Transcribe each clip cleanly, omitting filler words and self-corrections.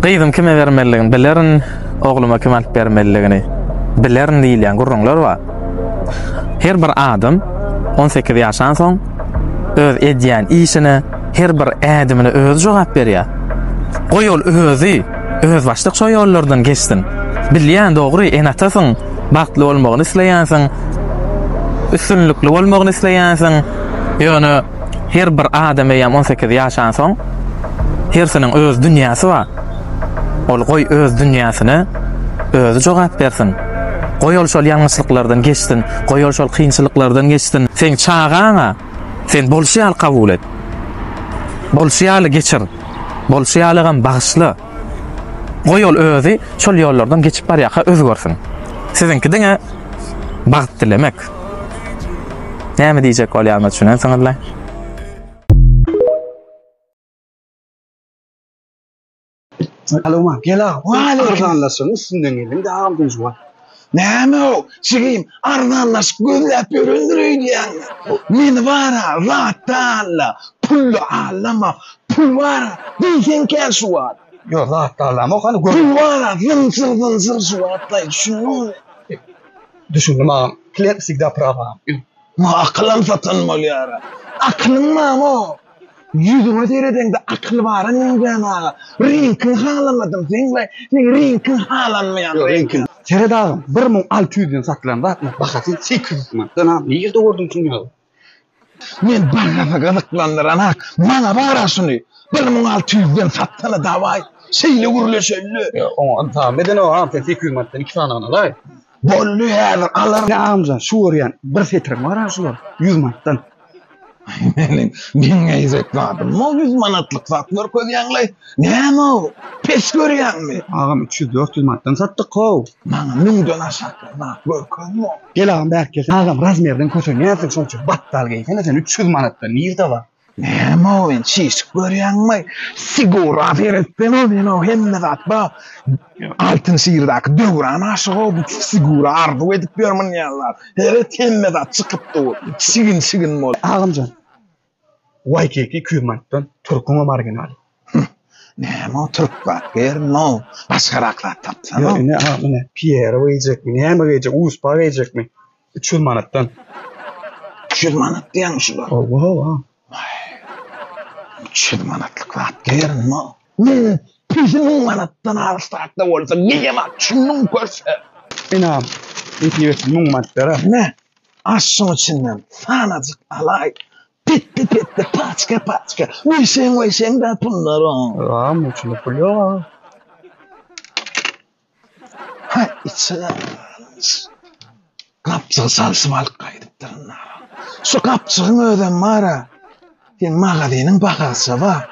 Gyzym kime bermeligini bilerin, ogluma kim alyp bermeligini bilerin diýilýän gurrunlar bar. Her bir adam 18 ýaşdan soň öz edýän işine her bir ädimine öz jogap berýär. Goýol özü, öz başlyk şo ýollardan geçsin. Bilýän dogry, enatasyň, bagtly bolmagyny isleýänsiň, üstünlükli bolmagyny isleýänsiň. Ýöne her bir adam 18 ýaşdan soň hersiniň öz dünýäsi bar. Ol goý öz dünýäsine özü jogap bersin. Goýol şol ýalňyçlyklardan geçsin, goýol şol kynçylyklardan geçsin. Sen çağaňa, sen bolşýal kabul et. Bolşýaly geçir. Bolşýalygam bagyşly. Goýol özü şol ýollardan geçip barýaka özgörsin. Sizinki diňe bagyt dilemek. Näme diýjek bolýarmy düşünensiňizler? Aloma gela ardanlaşın üstünden gelin de ağamdan şu var. Näme o? Çigim ardanlaş gözläp göründürüýdi ýa-ni. Men bara rahatalla, pul alama, pul bara. Diýen kä şu var. Yo rahatalla, o hany pul bara, zır şu atlaýdy, düşündiňmi? Düşündim ağam. Klient sigda prava. Ma aklan satynmaly ýara. Aklym mamo. Yüzüme seyredende akıl var neden ağa. Rinkin halamadım senle. Sen rinkin halanmayan rinkin. Seredağım 1600'den satılan bakma. Bakasın 800 manattan ha. Niye de gördün şunu ya? Men bana gazıklandıran ha. Bana bara şunu. 1600'den sattığını davay. Şeyle vuruluyor şöyle. O tamam. Neden o ha? 800 manattan 2 tane analay. Bollu her alır. Ne amcan Suriyan bir fetrim var ha şular. 100 manattan. Men geyzekladım. O 100 manatlyk satmör köýýänler. Näme o? Pes görýänmi? Agam 300-400 manatdan satdyk-o. Maňa 1000den aşağı görkezmi? Gel agam berk gelsin. Agam razmerden köçün. Näçe şonça battal geysen sen 300 manatdan nirde bar? Näme o? Ben çyşyk görýänmi? Sigura beretdim o men o hemme zat ba. Altın şiirdak döwran aşygy bu sigura ardy edip bermenýärler. Evet hemme zat çykypdy. Sigin mol. Agamcan. Waykeki 200 manatdan Türküňe marginal. Näme o Türk var? Gerno. Başgaraklar tapsan o. Ne Pierre wejekmi? Näme wejek? Uspa wejekmi? 300 manatdan. 300 manat diýen şular. Allah. 300 manatlyk zat gerno. Men 1000 manatdan alstatda bolsa niýe şunun görse. Enam. Ýetdi 1000 manatlara. Ne? Aşyň içinden sanajyk alay. Bitti, paçka. Uyşen da bunlar o. Ağam uçunu pulyo. Ha, içine. Kapçığı salsım alıp kaydıptırın. Şu kapçığın öden mara. Sen mağadinin bakası var.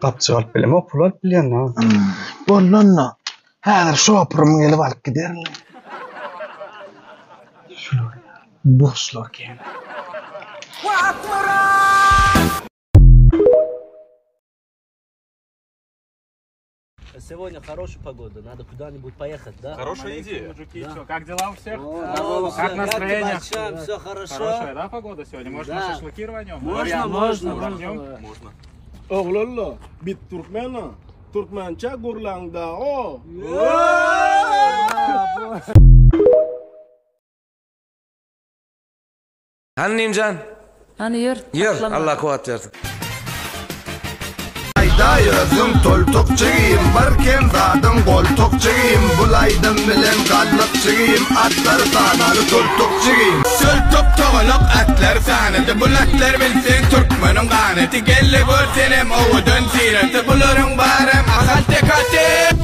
Kapçığı alıp bilem, o pul alıp bilen ha. Bollunna. Häzir şopurum gelip alıp giderler. Şular. Boşlar gel. Сегодня хорошая погода, надо куда-нибудь поехать, да? Хорошая идея. Мужики, что, как дела у всех? Как настроение? Все хорошо. Хорошая, да, погода сегодня? Может, на шашлыки рванем? Можно. Oğlalla, bit Türkmena. Türkmençe gurlanda o. Annemcan. Hani yürü. Allah kuvvet versin. Yüzüm toltukçuyum, barken zadım koltukçuyum. Bulaydım bilen kallıkçuyum, atlar sanalı toltukçuyum. Söltük toğuluk atlar sanadı, bu atlar bilsin Türkmen'in kaneti. Gelle görsenem ovudun sireti, bulurun barem akal tekati.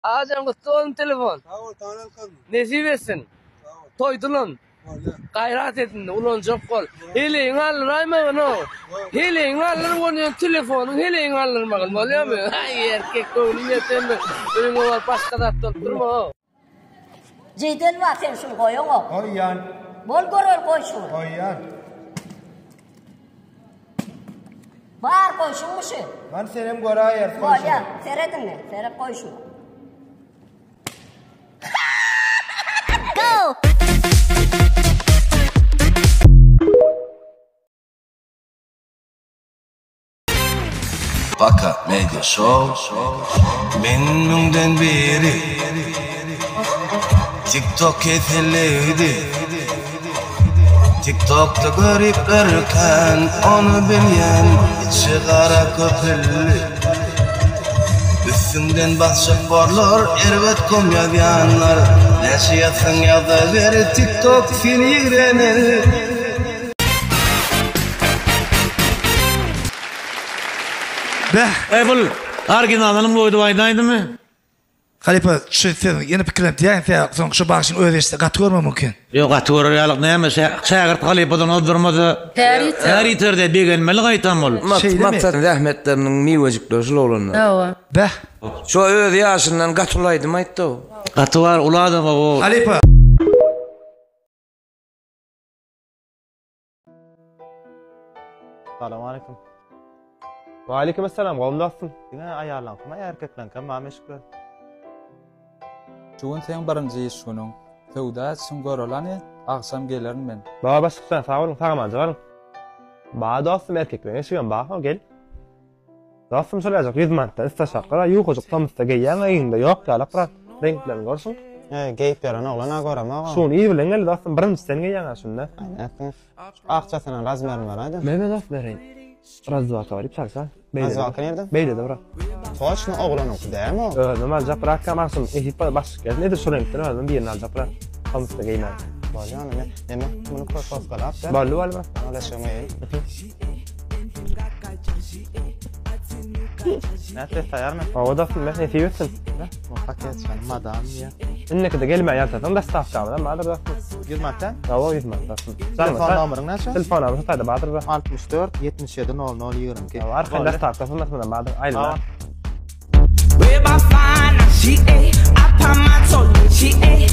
Ağacan kutlu olun telefon. Sağ ol, tanrım kızım. Nesip etsin. Toydulun. Gayrat edin, ulan çok kol. Heleğin alır aymayın o. Heleğin alır onun telefonun heleğin alır mağın. Oluyor mu? Ay erkek oğlum yeterli. Benim o var başka da durma o. Ceyden var sen şunu koyun o. Koyan. Bol görür koy şunu. Koyan. Var koşunmuşu. Ben senem göre ayar. Bolya, seyredin mi? Seyret koşun. Go! Baka Media Show Benimden biri TikTok eteliydi TikTok'ta gariplerken onu bilyen içi kara köpüllü Üstümden basıp borlar ervet komedyanlar Nasihatın ya da veri TikTok filireni Bul, orijinalının boydu vaydaydı mı? Halipa şu yeni fikirler diyen son şu başın öğreşte katıyor mu mümkün? Yok, atıyoryalık neymiş? Şagırt Halipa'dan oldurmadı. Her yiterde beğenmeli gaytam ol. Maksat rahmetlerinin mivacıkları olanlar. Beh. Şu öz yaşından katılaydım ayıttı o. Katılar uladım o. Halipa. Selamun aleyküm. Ve aleykümselam, qolumdasın. Yine ayarlanma erkeklenken mameşkler. Şuun sen birinci şunun. Tövda süngörolani akşam gelirim ben. Baba başlıktan sağ olun, sağmancı varın. Bana dostum erkeklerine şuyan bakma gel. Dostum söyleyecek, 100 manattan istaşaklara yuhucuk tamızda geyyan ayında yok ya lakrat. Renklerini görsün. Geyip yaran oğlana görem ağa. Şunu iyi bilen gel dostum, birinci sen geyyan aşında. Aynen. Akçasının razmerim var haydi. Mehmet dost vereyim. Razvaka var, ipşaksa. Razvaka nerede? Beylede bırak. Toçnu oğlan oku değil mi o? Öğrendim alacak bırak kamarsın. Ekip başlık geldi. Nedir şu renkten öğrendim bir yerini alacak bırak. Tamızda geymen. Bolyan ne bunu koş kalap da. Ballı var bırak. Ona şöyle. Ne ses ayar mı? O da film ne seviyorsun? Paket canım madam ya. İnne de gelme ya zaten da staff kalmadan Bahadır da. 100 manattan? Tamam 100 manattan. Telefon numarın neçe? Telefon numarası sayda Bahadır da. 64 77 00 22. Var fenda staff kalmadan Bahadır ayrıla.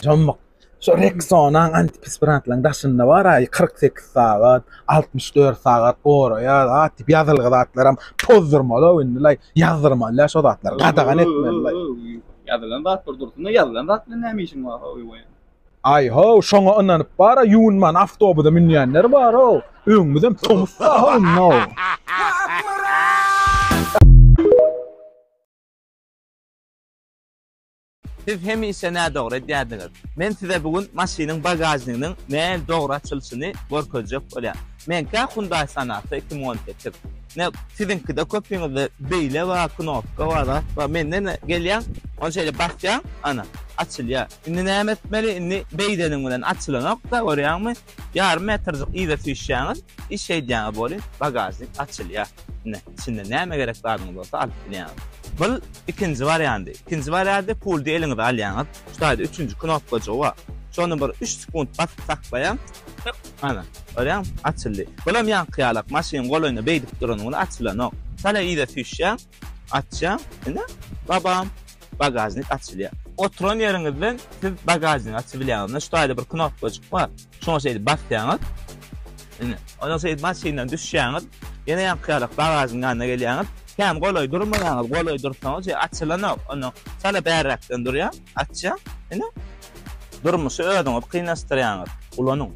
Jambak. Şu Rexona'nın antiperspirantların daşında var ay 48 saat, 64 saat oraya atip yazılgı zatlarım pozdurmalı önlay yazdırmalı şu zatlar qadağan etmeli. Yazılan zat durduğunda yazılan zat ne işin var o? Ay ho şoňa ynanyp bara ýuwunman awtobuda minýänler bar o. Öňümden tomussa ho no. Siz hem ise ne doğru ediyordunuz. Men size bugün maşinin bagajının ne doğru açılışını görkezek olayım. Men ka Hyundai sanatı 2018. Ne sizinki de kopyanızda beyle ve knopka var ve menden gelen o şeyle basyan ana açılıyor. Indi ne etmeli? Indi beydenin bilen açılan nokta görüyor mu? Yarım metrecik iyice fişyanız iş şey diyen böyle bagajın açılıyor. Ne? Şimdi ne gerek var mı olsa alıp bilen. Bu ikinci variantı. İkinci variantı pulda elinize alyanız. İşte üçüncü knopkacı var. Şunu bir 3 sekund basıp saklayan. Ana. Öyle mi? Açıldı. Böyle yan kıyalak maşinin koluyla beydip duranını açılan o. Sana iyi de fişyan. Açacağım. Ne? Babam. Bagajını açılıyor. Oturan yerinizden siz bagajını açılayanız. İşte bir knopkacık var. Şunu şeyde basyanız. Ondan sonra maşinden düşüyanız. Yine yan kıyalak bagajının yanına geliyanız. Hem kolay durmayanız, kolay dursanız açılanı onu sana berraktan duruyor, açacağım, durmuşu ödünüp kıynastıryanız, ulanın.